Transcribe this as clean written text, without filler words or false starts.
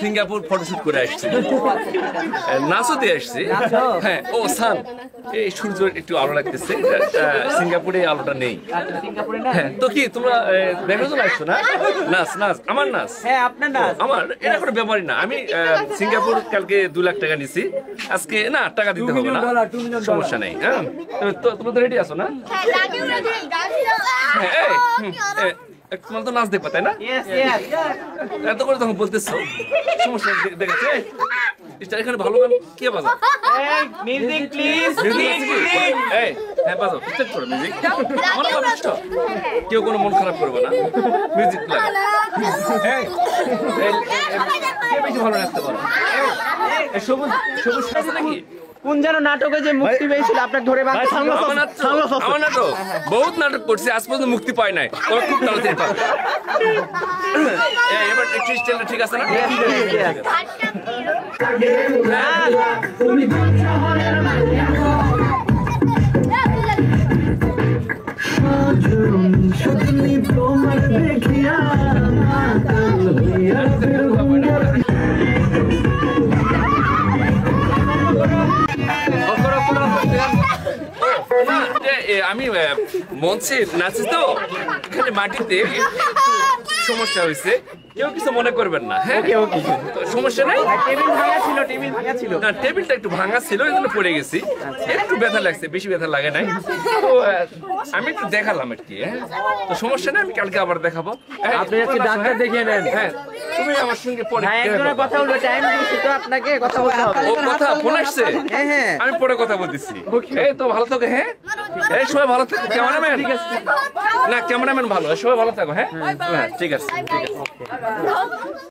Singapore photoshoot করে আসছি, নাচও দিয়ে আসছি। হ্যাঁ, ও সান, এই সূর্য একটু আলো লাগতেছে, সিঙ্গাপুরে আলোটা নেই। হ্যাঁ, তো কি তোমরা দেখার জন্য আসছো না? নাচ নাচ, আমার নাচ। হ্যাঁ, আপনার নাচ। আমার এটা কোনো ব্যাপারই না। আমি সিঙ্গাপুর কালকে 2 লাখ টাকা নিছি, আজকে না টাকা দিতে হবে না, সমস্যা নেই। হ্যাঁ, তোমরা তো রেডি আছো না? হ্যাঁ, তোমার তো নাচ দেখবা তাই না? এত করে তখন বলতেছো, সমস্যা দেখেছে। এখানে ভালো গান কে বাজা? Music please. হ্যাঁ বাজো, স্টার্ট করো মিউজিক। কেউ কোনো মন খারাপ করবে না, মিউজিক লাগা। কে বেশি ভালো নাচতে পারো? সবুজ সবুজ সাথে নাকি? কোন যেন নাটকে যে মুক্তি পেয়েছিল আপনার ধরে আমার নাটক বহুত নাটক করছে, আজ পর্যন্ত মুক্তি পায় নাই। তোরা খুব তাড়াতাড়ি পাবে। এবার স্টাইলটা ঠিক আছে না? আমি মঞ্চে নাচি তো, এখানে মাটিতে সমস্যা হয়েছে, কেউ কিছু মনে করবেন না। হ্যাঁ, সমস্যা নাই। না, টেবিলটা একটু ভাঙা ছিল, এই জন্য পড়ে গেছি, একটু ব্যথা লাগছে, বেশি ব্যথা লাগে নাই। তো আমি একটু দেখালাম আর কি। হ্যাঁ, তো সমস্যা নেই, আমি কালকে আবার দেখাবো। আপনি একটু ডাক্তার দেখিয়ে নেন। হ্যাঁ, তুমি আমার সঙ্গে পরে কথা বলবো, টাইম দিচ্ছি তো আপনাকে, কথা বলতে হবে। ও কথা ফোন আসছে, আমি পরে কথা বলতেছি। এই তো ভালো থাকো। হ্যাঁ, এই সবাই ভালো থাকো। ক্যামেরাম্যান ঠিক আছে না? ক্যামেরাম্যান ভালো, সবাই ভালো থাকো। হ্যাঁ, ঠিক আছে।